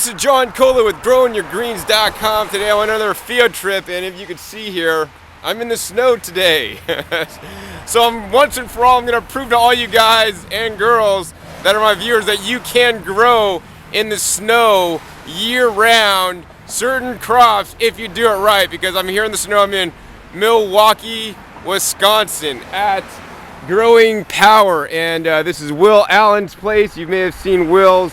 this is John Cola with GrowingYourGreens.com. Today I'm on another field trip, and if you can see here, I'm in the snow today. So once and for all, I'm going to prove to all you guys and girls that are my viewers that you can grow in the snow year-round certain crops if you do it right. Because I'm here in the snow. I'm in Milwaukee, Wisconsin at Growing Power, and this is Will Allen's place. You may have seen Will's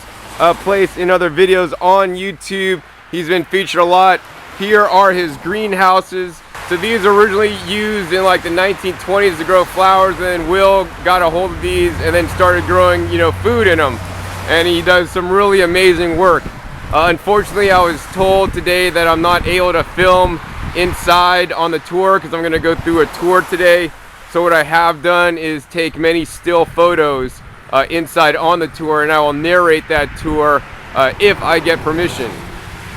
place in other videos on YouTube. He's been featured a lot. Here are his greenhouses. So these were originally used in like the 1920s to grow flowers, and then Will got a hold of these and then started growing, food in them. And he does some really amazing work. Unfortunately, I was told today that I'm not able to film inside on the tour because I'm going to go through a tour today. So what I have done is take many still photos inside on the tour, and I will narrate that tour if I get permission.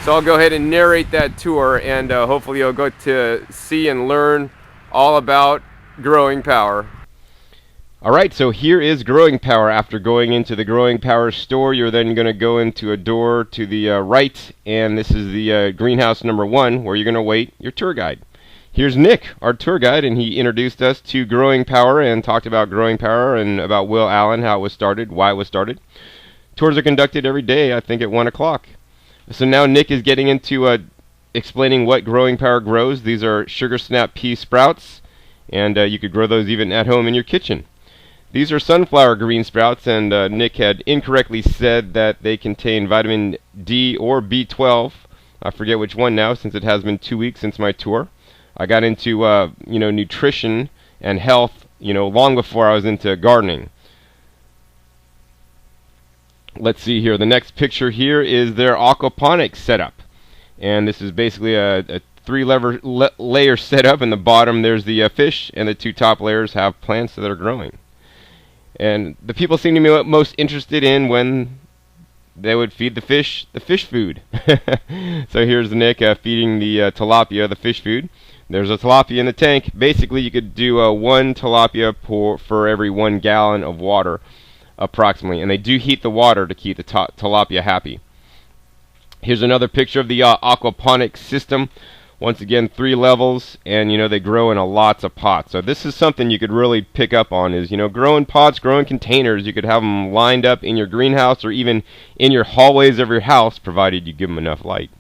So I'll go ahead and narrate that tour, and hopefully you'll go to see and learn all about Growing Power. Alright, so here is Growing Power. After going into the Growing Power store, you're then going to go into a door to the right, and this is the greenhouse number 1 where you're going to wait your tour guide. Here's Nick, our tour guide, and he introduced us to Growing Power and talked about Growing Power and about Will Allen, how it was started, why it was started. Tours are conducted every day, I think at 1 o'clock. So now Nick is getting into explaining what Growing Power grows. These are sugar snap pea sprouts, and you could grow those even at home in your kitchen. These are sunflower green sprouts, and Nick had incorrectly said that they contain vitamin D or B12. I forget which one now, since it has been 2 weeks since my tour. I got into nutrition and health, long before I was into gardening. Let's see here. The next picture here is their aquaponics setup, and this is basically a 3-layer setup. In the bottom there's the fish, and the 2 top layers have plants that are growing. And the people seem to be most interested in when they would feed the fish food. So here's Nick feeding the tilapia the fish food. There's a tilapia in the tank. Basically, you could do 1 tilapia for every 1 gallon of water, approximately. And they do heat the water to keep the tilapia happy. Here's another picture of the aquaponics system. Once again, 3 levels, and they grow in lots of pots. So this is something you could really pick up on is, growing pots, growing containers. You could have them lined up in your greenhouse or even in your hallways of your house, provided you give them enough light.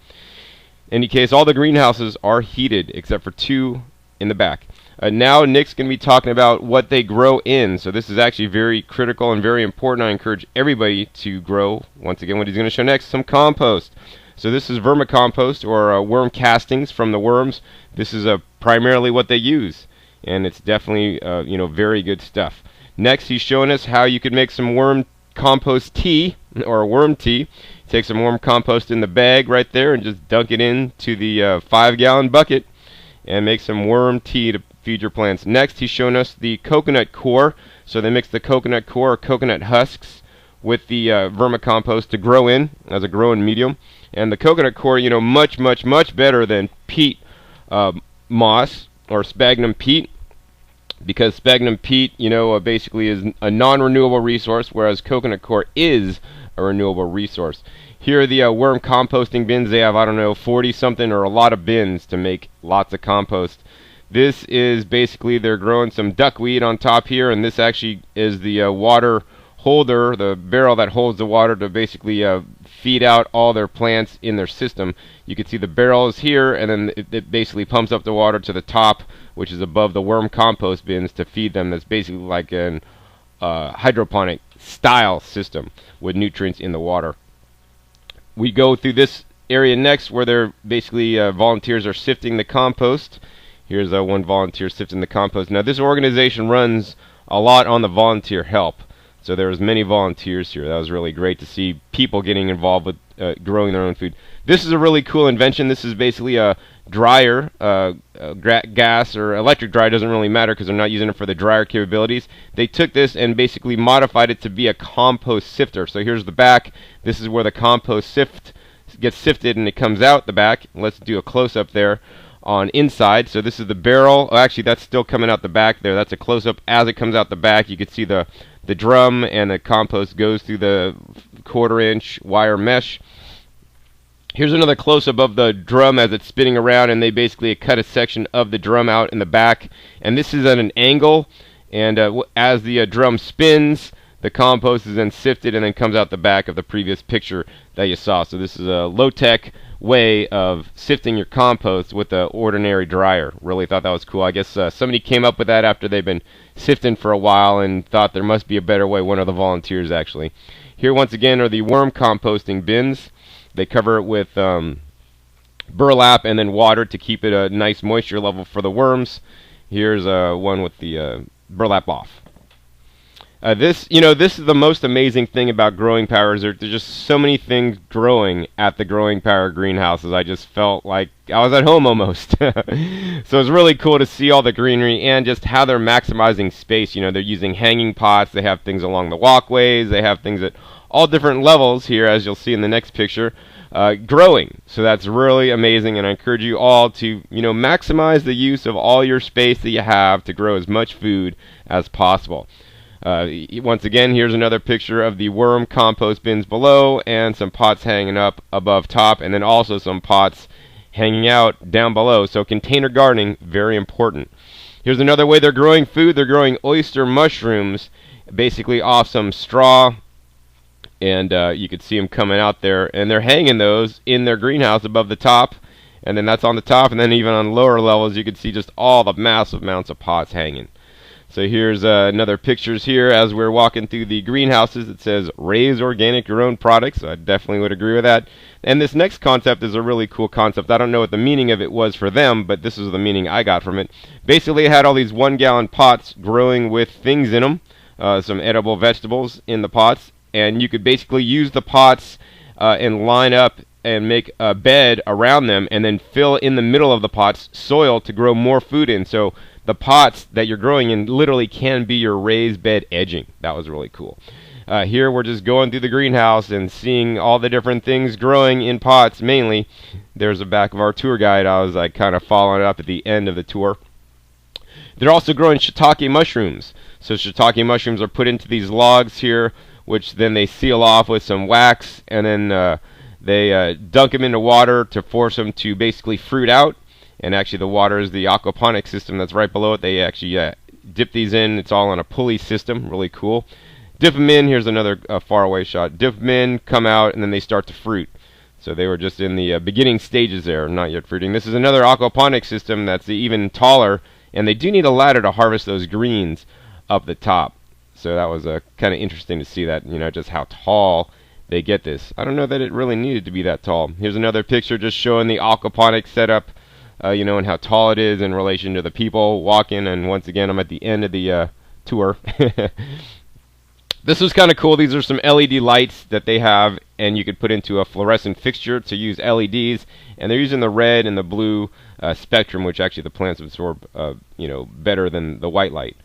In any case, all the greenhouses are heated except for 2 in the back. Now Nick's going to be talking about what they grow in. So this is actually very critical and very important. I encourage everybody to grow, once again, what he's going to show next, some compost. So this is vermicompost, or worm castings from the worms. This is primarily what they use, and it's definitely very good stuff. Next, he's showing us how you could make some worm compost tea, or worm tea. Take some worm compost in the bag right there and just dunk it into the 5-gallon bucket and make some worm tea to feed your plants. Next, he's showing us the coconut core. So they mix the coconut core or coconut husks with the vermicompost to grow in as a growing medium. And the coconut core, much, much, much better than peat moss or sphagnum peat, because sphagnum peat, basically is a non-renewable resource, whereas coconut core is a renewable resource. Here are the worm composting bins. They have, 40-something or a lot of bins to make lots of compost. This is basically, they're growing some duckweed on top here, and this actually is the water holder, the barrel that holds the water to basically feed out all their plants in their system. You can see the barrel is here, and then it basically pumps up the water to the top, which is above the worm compost bins to feed them. That's basically like an hydroponic style system with nutrients in the water. We go through this area next where they're basically volunteers are sifting the compost. Here's one volunteer sifting the compost. Now this organization runs a lot on the volunteer help. So there was many volunteers here. That was really great to see people getting involved with growing their own food. This is a really cool invention. This is basically a dryer, gas or electric dryer, doesn't really matter because they're not using it for the dryer capabilities. They took this and basically modified it to be a compost sifter. So here's the back. This is where the compost gets sifted and it comes out the back. Let's do a close-up there on inside. So this is the barrel. Oh, actually, that's still coming out the back there. That's a close-up as it comes out the back. You can see the drum and the compost goes through the 1/4-inch wire mesh. Here's another close-up of the drum as it's spinning around, and they basically cut a section of the drum out in the back. And this is at an angle, and as the drum spins, the compost is then sifted and then comes out the back of the previous picture that you saw. So this is a low-tech way of sifting your compost with an ordinary dryer. Really thought that was cool. I guess somebody came up with that after they've been sifting for a while and thought there must be a better way. One of the volunteers, actually. Here, once again, are the worm composting bins. They cover it with burlap and then water to keep it a nice moisture level for the worms. Here's one with the burlap off. This is the most amazing thing about Growing Power. Is there's just so many things growing at the Growing Power greenhouses. I just felt like I was at home almost. So it's really cool to see all the greenery and just how they're maximizing space. They're using hanging pots. They have things along the walkways. They have things at all different levels here, as you'll see in the next picture, growing. So that's really amazing, and I encourage you all to maximize the use of all your space that you have to grow as much food as possible. Once again, here's another picture of the worm compost bins below and some pots hanging up above top, and then also some pots hanging out down below. So container gardening, very important. Here's another way they're growing food. They're growing oyster mushrooms basically off some straw, and you could see them coming out there, and they're hanging those in their greenhouse above the top, and then that's on the top, and then even on lower levels you could see just all the massive amounts of pots hanging. So here's another pictures here as we're walking through the greenhouses. It says raise organic your own products. I definitely would agree with that. And this next concept is a really cool concept. I don't know what the meaning of it was for them, but this is the meaning I got from it. Basically, it had all these 1-gallon pots growing with things in them, some edible vegetables in the pots, and you could basically use the pots and line up and make a bed around them, and then fill in the middle of the pots soil to grow more food in. So the pots that you're growing in literally can be your raised bed edging. That was really cool. Here we're just going through the greenhouse and seeing all the different things growing in pots mainly. There's the back of our tour guide. I was like kind of following it up at the end of the tour. They're also growing shiitake mushrooms. So shiitake mushrooms are put into these logs here, which then they seal off with some wax, and then they dunk them into water to force them to basically fruit out. And actually the water is the aquaponics system that's right below it. They actually dip these in. It's all on a pulley system. Really cool. Dip them in. Here's another faraway shot. Dip them in, come out, and then they start to fruit. So they were just in the beginning stages there, not yet fruiting. This is another aquaponics system that's even taller, and they do need a ladder to harvest those greens up the top. So that was kind of interesting to see that, just how tall they get this. I don't know that it really needed to be that tall. Here's another picture just showing the aquaponics setup. And how tall it is in relation to the people walking. And once again, I'm at the end of the tour. This was kind of cool. These are some LED lights that they have, and you could put into a fluorescent fixture to use LEDs. And they're using the red and the blue spectrum, which actually the plants absorb, better than the white light.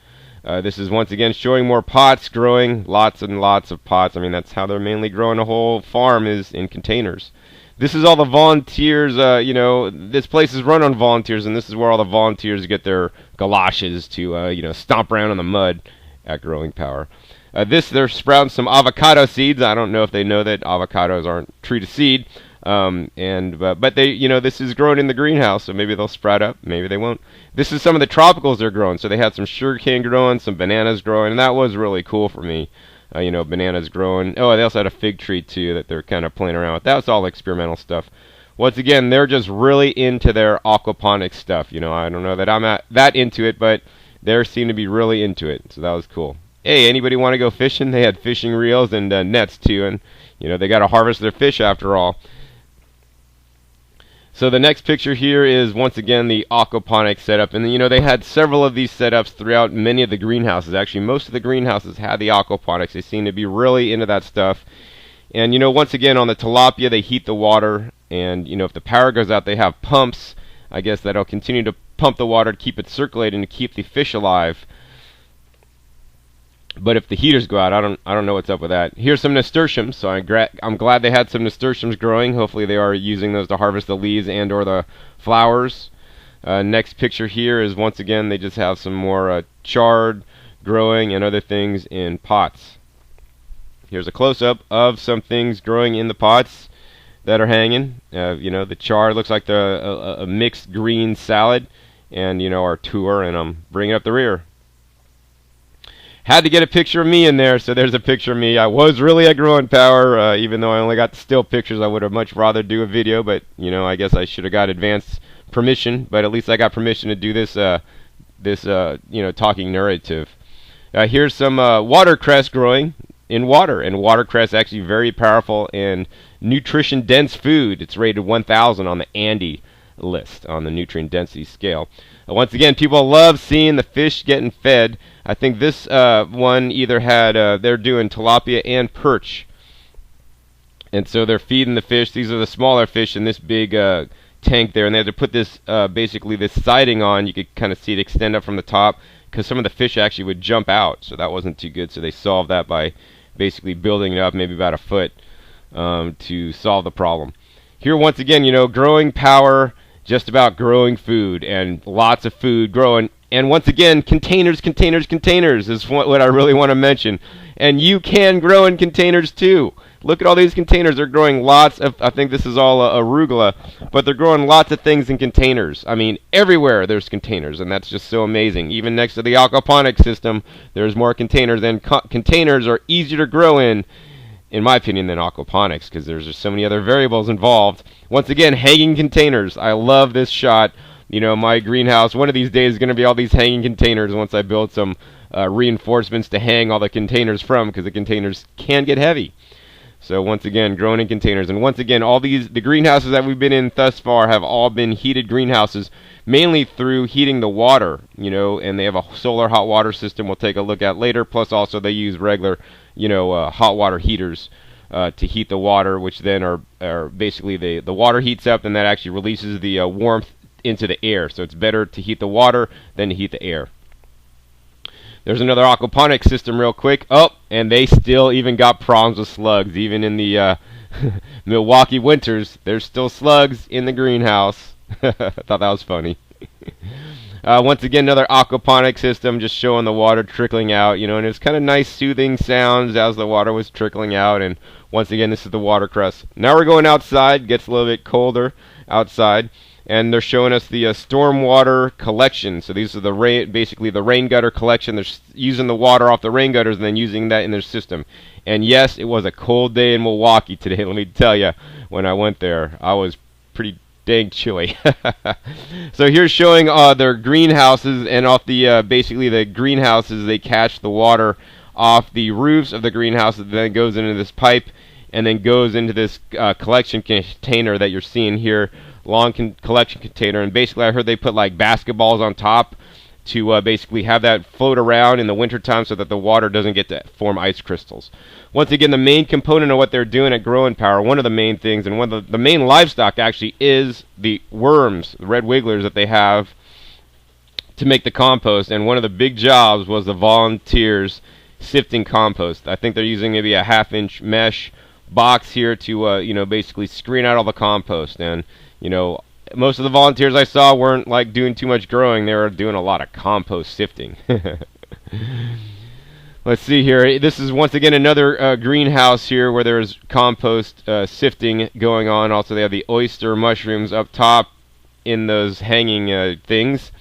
This is once again showing more pots growing, lots and lots of pots. I mean, that's how they're mainly growing a whole farm, is in containers. This is all the volunteers, this place is run on volunteers, and this is where all the volunteers get their galoshes to, stomp around in the mud at Growing Power. They're sprouting some avocado seeds. I don't know if they know that avocados aren't tree to seed, but they, this is grown in the greenhouse, so maybe they'll sprout up, maybe they won't. This is some of the tropicals they're growing. So they had some sugarcane growing, some bananas growing, and that was really cool for me. Bananas growing. Oh, they also had a fig tree too that they're kind of playing around with. That was all experimental stuff. Once again, they're just really into their aquaponics stuff. I don't know that I'm that into it, but they seem to be really into it. So that was cool. Hey, anybody want to go fishing? They had fishing reels and nets too, and they got to harvest their fish after all. So the next picture here is once again the aquaponics setup, and they had several of these setups throughout many of the greenhouses. Actually, most of the greenhouses had the aquaponics. They seem to be really into that stuff. And once again on the tilapia, they heat the water, and if the power goes out, they have pumps. I guess that'll continue to pump the water to keep it circulating to keep the fish alive. But if the heaters go out, I don't know what's up with that. Here's some nasturtiums. So I'm glad they had some nasturtiums growing. Hopefully they are using those to harvest the leaves and or the flowers. Next picture here is once again they just have some more chard growing and other things in pots. Here's a close-up of some things growing in the pots. that are hanging. The char looks like a mixed green salad, and our tour, and I'm bringing up the rear. Had to get a picture of me in there, so there's a picture of me. I was really at Growing Power, even though I only got still pictures. I would have much rather do a video, but I guess I should have got advanced permission. But at least I got permission to do this talking narrative. Here's some watercress growing in water, and watercress actually very powerful and nutrition dense food. It's rated 1,000 on the Andy list on the nutrient density scale. Once again, people love seeing the fish getting fed. I think this one either had they're doing tilapia and perch, and so they're feeding the fish. These are the smaller fish in this big tank there, and they had to put this basically this siding on. You could kind of see it extend up from the top because some of the fish actually would jump out, so that wasn't too good. So they solved that by basically building it up maybe about a foot to solve the problem. Here once again, Growing Power, just about growing food, and lots of food growing. And once again, containers is what I really want to mention. And you can grow in containers too. Look at all these containers. They're growing lots of, I think this is all arugula, but they're growing lots of things in containers. I mean, everywhere there's containers, and that's just so amazing. Even next to the aquaponics system, there's more containers, and containers are easier to grow in my opinion, than aquaponics, because there's just so many other variables involved. Once again, hanging containers. I love this shot. My greenhouse, one of these days, is going to be all these hanging containers once I build some reinforcements to hang all the containers from, because the containers can get heavy. So once again, growing in containers. And once again, all the greenhouses that we've been in thus far have all been heated greenhouses, mainly through heating the water, and they have a solar hot water system we'll take a look at later. Plus also they use regular, hot water heaters to heat the water, which then are basically the water heats up, and that actually releases the warmth into the air. So it's better to heat the water than to heat the air. There's another aquaponics system real quick. Oh, and they still even got problems with slugs. Even in the Milwaukee winters, there's still slugs in the greenhouse. I thought that was funny. Once again, another aquaponics system, just showing the water trickling out, and it's kind of nice soothing sounds as the water was trickling out. And once again, this is the watercress. Now we're going outside. Gets a little bit colder outside. And they're showing us the stormwater collection. So these are basically the rain gutter collection. They're using the water off the rain gutters and then using that in their system. And yes, it was a cold day in Milwaukee today. Let me tell you, when I went there, I was pretty dang chilly. So here's showing their greenhouses, and off the basically the greenhouses, they catch the water off the roofs of the greenhouses, then goes into this pipe, and then goes into this collection container that you're seeing here. Long collection container, and basically I heard they put like basketballs on top to basically have that float around in the wintertime so that the water doesn't get to form ice crystals. Once again, the main component of what they're doing at Growing Power, one of the main things, and one of the main livestock actually, is the worms, the red wigglers that they have to make the compost. And one of the big jobs was the volunteers sifting compost. I think they're using maybe a 1/2-inch mesh box here to basically screen out all the compost. And most of the volunteers I saw weren't like doing too much growing. They were doing a lot of compost sifting. Let's see here. This is once again another greenhouse here where there's compost sifting going on. Also, they have the oyster mushrooms up top in those hanging things.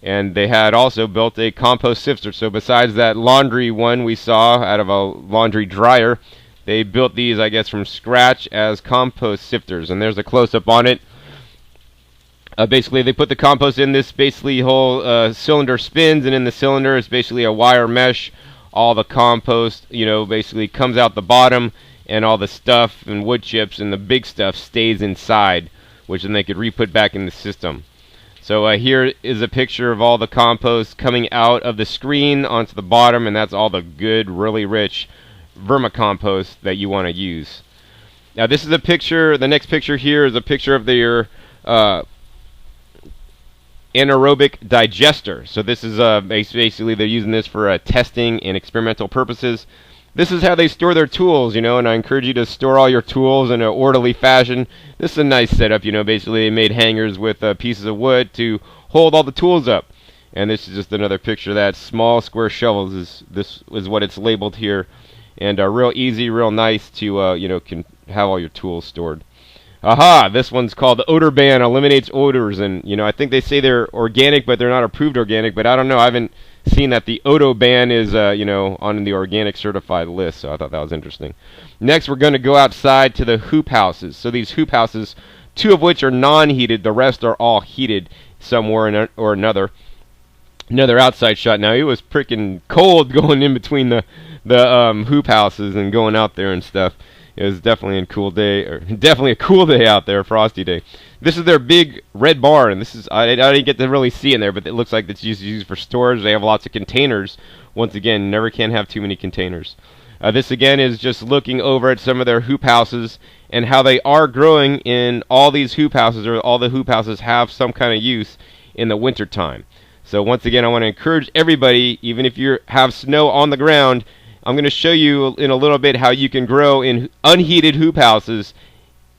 And they had also built a compost sifter. So besides that laundry one we saw out of a laundry dryer, they built these, I guess, from scratch as compost sifters. And there's a close-up on it. Basically, they put the compost in this basically whole cylinder spins, and in the cylinder is basically a wire mesh. All the compost, basically comes out the bottom, and all the stuff and wood chips and the big stuff stays inside, which then they could re-put back in the system. So here is a picture of all the compost coming out of the screen onto the bottom, and that's all the good, really rich vermicompost that you want to use. Now this is a picture. The next picture here is a picture of their anaerobic digester. So this is basically they're using this for testing and experimental purposes. This is how they store their tools, and I encourage you to store all your tools in an orderly fashion. This is a nice setup, basically they made hangers with pieces of wood to hold all the tools up. And this is just another picture of that. Small square shovels this is what it's labeled here. And real easy, real nice to can have all your tools stored. Aha, this one's called the Odor Ban, eliminates odors, and I think they say they're organic, but they're not approved organic. But I don't know, I haven't seen that the Odor Ban is on the organic certified list, so I thought that was interesting. Next, we're going to go outside to the hoop houses. So these hoop houses, 2 of which are non-heated, the rest are all heated somewhere or another. Another outside shot. Now it was freaking cold going in between the hoop houses and going out there and stuff. It was definitely a cool day out there, frosty day. This is their big red barn, and this is I didn't get to really see in there, but it looks like it's used for storage. They have lots of containers. Once again, never can have too many containers. This again is just looking over at some of their hoop houses and how they are growing in all these hoop houses, or all the hoop houses have some kind of use in the winter time. So once again, I want to encourage everybody, even if you have snow on the ground, I'm going to show you in a little bit how you can grow in unheated hoop houses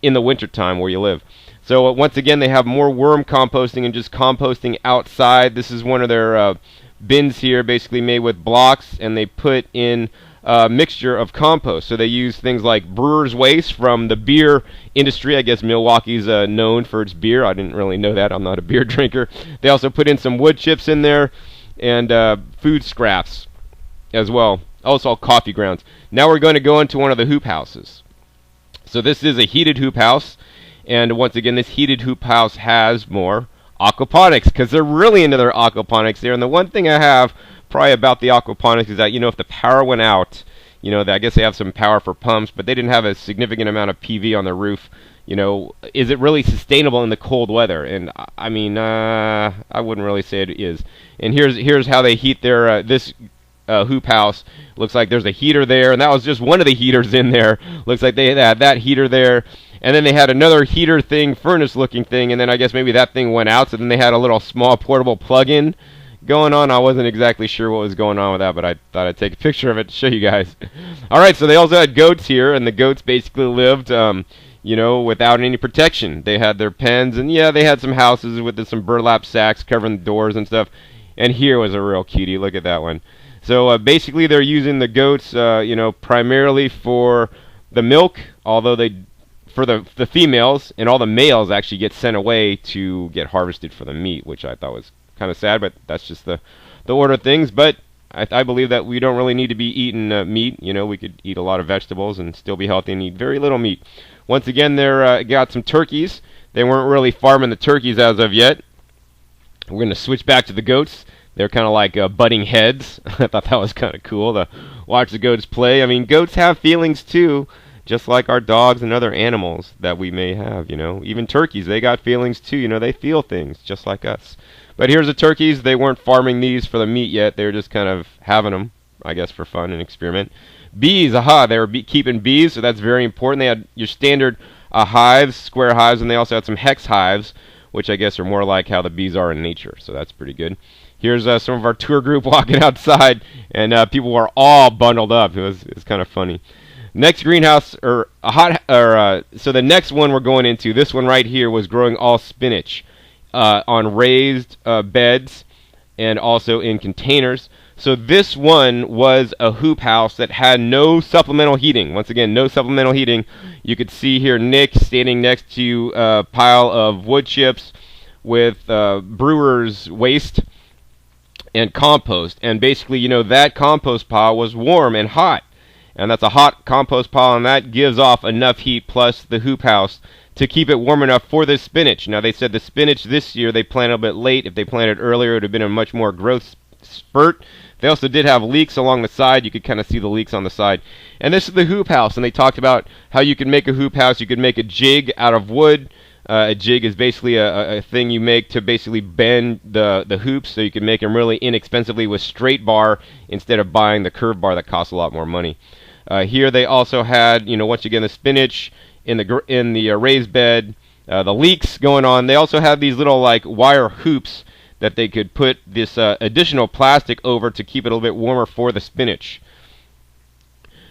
in the wintertime where you live. So once again, they have more worm composting and just composting outside. This is one of their bins here, basically made with blocks, and they put in a mixture of compost. So they use things like brewer's waste from the beer industry. I guess Milwaukee's known for its beer. I didn't really know that. I'm not a beer drinker. They also put in some wood chips in there and food scraps as well. Also coffee grounds. Now we're going to go into one of the hoop houses. So this is a heated hoop house, and once again, this heated hoop house has more aquaponics, because they're really into their aquaponics there. And the one thing I have probably about the aquaponics is that, if the power went out, I guess they have some power for pumps, but they didn't have a significant amount of PV on the roof. Is it really sustainable in the cold weather? And I mean, I wouldn't really say it is. And here's how they heat their this hoop house. Looks like there's a heater there, and that was just one of the heaters in there. Looks like they had that heater there, and then they had another heater thing, furnace looking thing, and then I guess maybe that thing went out, so then they had a little small portable plug-in going on. I wasn't exactly sure what was going on with that, but I thought I'd take a picture of it to show you guys. Alright, so they also had goats here, and the goats basically lived without any protection. They had their pens, and yeah, they had some houses with some burlap sacks covering the doors and stuff. And here was a real cutie. Look at that one. So basically, they're using the goats, primarily for the milk, although for the females, and all the males actually get sent away to get harvested for the meat, which I thought was kind of sad, but that's just the order of things. But I believe that we don't really need to be eating meat. We could eat a lot of vegetables and still be healthy and eat very little meat. Once again, they're got some turkeys. They weren't really farming the turkeys as of yet. We're going to switch back to the goats. They're kind of like butting heads. I thought that was kind of cool to watch the goats play. I mean, goats have feelings too, just like our dogs and other animals that we may have, Even turkeys, they got feelings too, they feel things just like us. But here's the turkeys. They weren't farming these for the meat yet. They were just kind of having them, I guess, for fun and experiment. Bees, aha, they were keeping bees, so that's very important. They had your standard hives, square hives, and they also had some hex hives, which I guess are more like how the bees are in nature, so that's pretty good. Here's some of our tour group walking outside, and people were all bundled up. It was kind of funny. Next greenhouse, so the next one we're going into, this one right here, was growing all spinach on raised beds and also in containers. So this one was a hoop house that had no supplemental heating. Once again, no supplemental heating. You could see here Nick standing next to a pile of wood chips with brewer's waste and compost. And basically, that compost pile was warm and hot. And that's a hot compost pile, and that gives off enough heat plus the hoop house to keep it warm enough for the spinach. Now, they said the spinach this year, they planted a bit late. If they planted earlier, it would have been a much more growth spurt. They also did have leaks along the side. You could kind of see the leaks on the side. And this is the hoop house, and they talked about how you can make a hoop house. You could make a jig out of wood. A jig is basically a thing you make to basically bend the hoops, so you can make them really inexpensively with straight bar instead of buying the curved bar that costs a lot more money. Here they also had, once again, the spinach in the raised bed, the leeks going on. They also had these little like wire hoops that they could put this additional plastic over to keep it a little bit warmer for the spinach.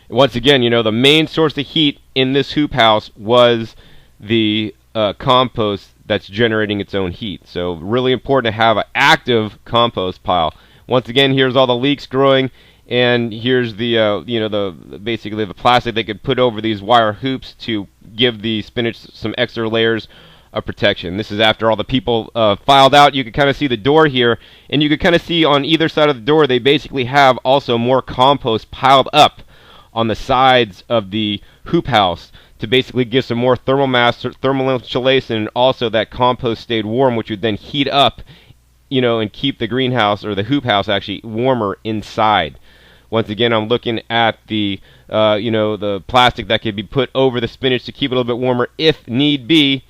Once again, the main source of heat in this hoop house was the compost that's generating its own heat. So really important to have an active compost pile. Once again, here's all the leeks growing, And here's the you know, the basically the plastic they could put over these wire hoops to give the spinach some extra layers of protection. This is after all the people filed out. You can kind of see the door here, and you can kind of see on either side of the door they basically have also more compost piled up on the sides of the hoop house to basically give some more thermal mass, thermal insulation, and also that compost stayed warm, which would then heat up, you know, and keep the greenhouse or the hoop house actually warmer inside. Once again, I'm looking at the you know, the plastic that could be put over the spinach to keep it a little bit warmer if need be,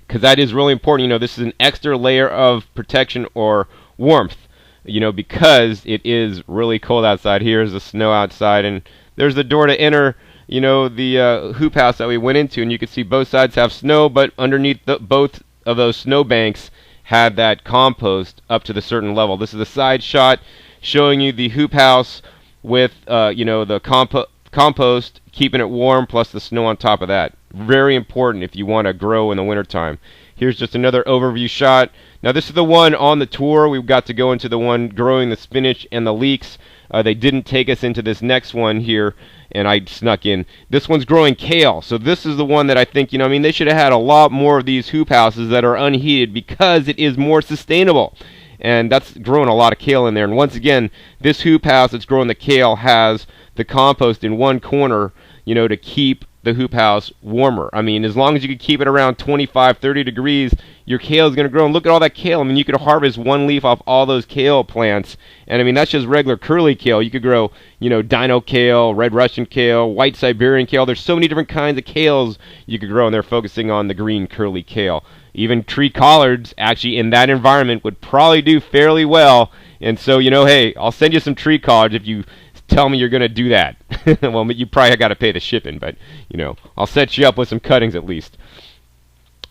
because that is really important. You know, this is an extra layer of protection or warmth, you know, because it is really cold outside. Here's the snow outside, and there's the door to enter, you know, the hoop house that we went into, and you can see both sides have snow, but underneath both of those snow banks had that compost up to the certain level. This is a side shot showing you the hoop house with you know, the compost keeping it warm plus the snow on top of that. Very important if you want to grow in the wintertime. Here's just another overview shot. Now this is the one on the tour. We've got to go into the one growing the spinach and the leeks. They didn't take us into this next one here, and I snuck in. This one's growing kale. So this is the one that I think, you know, I mean, they should have had a lot more of these hoop houses that are unheated because it is more sustainable. And that's growing a lot of kale in there. And once again, this hoop house that's growing the kale has the compost in one corner, you know, to keep the hoop house warmer. I mean, as long as you can keep it around 25, 30 degrees, your kale is going to grow. And look at all that kale. I mean, you could harvest one leaf off all those kale plants. And I mean, that's just regular curly kale. You could grow, you know, dino kale, red Russian kale, white Siberian kale. There's so many different kinds of kales you could grow, and they're focusing on the green curly kale. Even tree collards, actually, in that environment would probably do fairly well. And so, you know, hey, I'll send you some tree collards if you tell me you're going to do that. Well, you probably got to pay the shipping, but, you know, I'll set you up with some cuttings at least.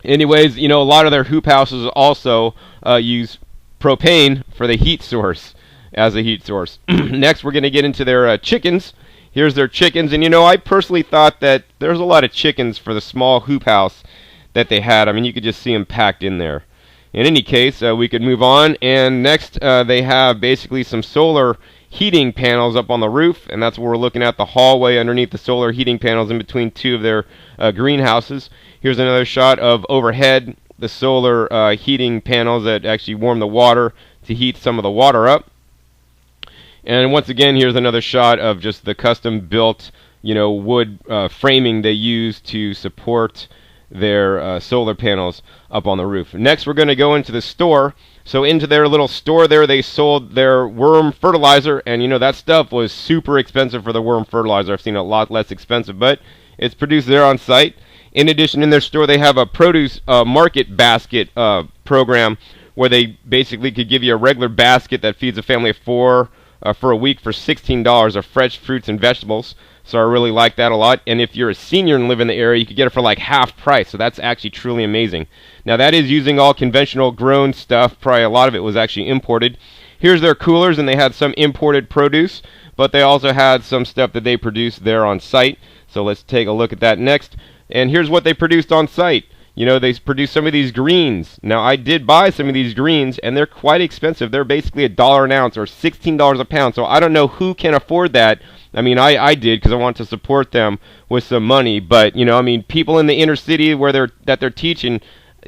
Anyways, you know, a lot of their hoop houses also use propane for the heat source, as a heat source. Next, we're going to get into their chickens. Here's their chickens. And, you know, I personally thought that there's a lot of chickens for the small hoop house that they had. I mean, you could just see them packed in there. In any case, we could move on. And next, they have basically some solar heating panels up on the roof, and that's what we're looking at, the hallway underneath the solar heating panels in between two of their greenhouses. Here's another shot of overhead, the solar heating panels that actually warm the water to heat some of the water up. And once again, here's another shot of just the custom built, you know, wood framing they use to support their solar panels up on the roof. Next, we're going to go into the store. So into their little store there, they sold their worm fertilizer, and you know, that stuff was super expensive for the worm fertilizer. I've seen a lot less expensive, but it's produced there on site. In addition, in their store, they have a produce market basket program where they basically could give you a regular basket that feeds a family of four for a week for $16 of fresh fruits and vegetables. So I really like that a lot. And if you're a senior and live in the area, you could get it for like half price. So that's actually truly amazing. Now that is using all conventional grown stuff. Probably a lot of it was actually imported. Here's their coolers, and they had some imported produce, but they also had some stuff that they produced there on site. So let's take a look at that next. And here's what they produced on site. You know, they produced some of these greens. Now, I did buy some of these greens, and they're quite expensive. They're basically $1 an ounce or $16 a pound. So I don't know who can afford that. I mean, I did because I want to support them with some money. But, you know, I mean, people in the inner city where they're teaching,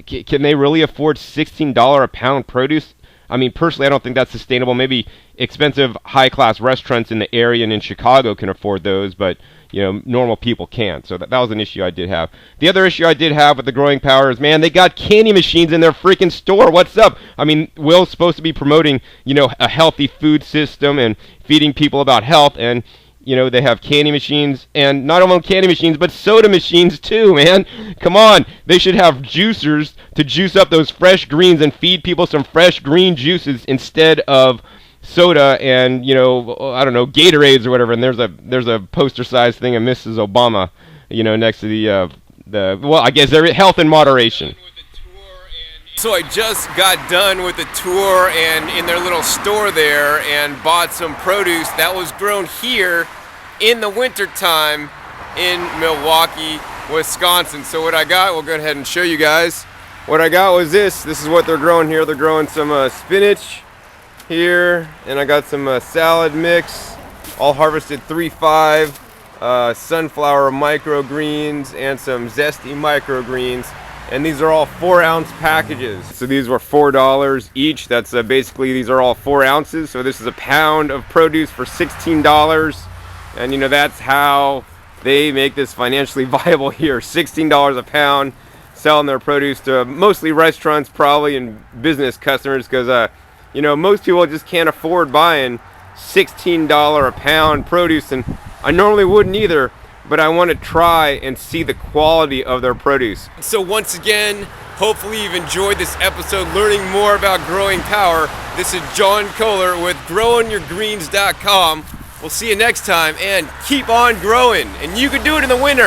can they really afford $16 a pound produce? I mean, personally, I don't think that's sustainable. Maybe expensive, high-class restaurants in the area and in Chicago can afford those, but, you know, normal people can't. So that was an issue I did have. The other issue I did have with the growing power is, man, they got candy machines in their freaking store. What's up? I mean, Will's supposed to be promoting, you know, a healthy food system and feeding people about health, and you know, they have candy machines, and not only candy machines, but soda machines too, man. Come on. They should have juicers to juice up those fresh greens and feed people some fresh green juices instead of soda and, you know, I don't know, Gatorades or whatever. And there's a poster-sized thing of Mrs. Obama, you know, next to the well, I guess they're health in moderation. So I just got done with the tour and in their little store there and bought some produce that was grown here in the wintertime in Milwaukee, Wisconsin. So what I got, we'll go ahead and show you guys. What I got was this. This is what they're growing here. They're growing some spinach here, and I got some salad mix. all harvested 3-5 sunflower microgreens and some zesty microgreens. And these are all 4-ounce packages. So these were $4 each. That's basically, these are all 4 ounces. So this is a pound of produce for $16. And you know, that's how they make this financially viable here. $16 a pound, selling their produce to mostly restaurants probably and business customers, because you know, most people just can't afford buying $16 a pound produce, and I normally wouldn't either, but I want to try and see the quality of their produce. So once again, hopefully you've enjoyed this episode learning more about growing power. This is John Kohler with growingyourgreens.com. We'll see you next time, and keep on growing, and you can do it in the winter.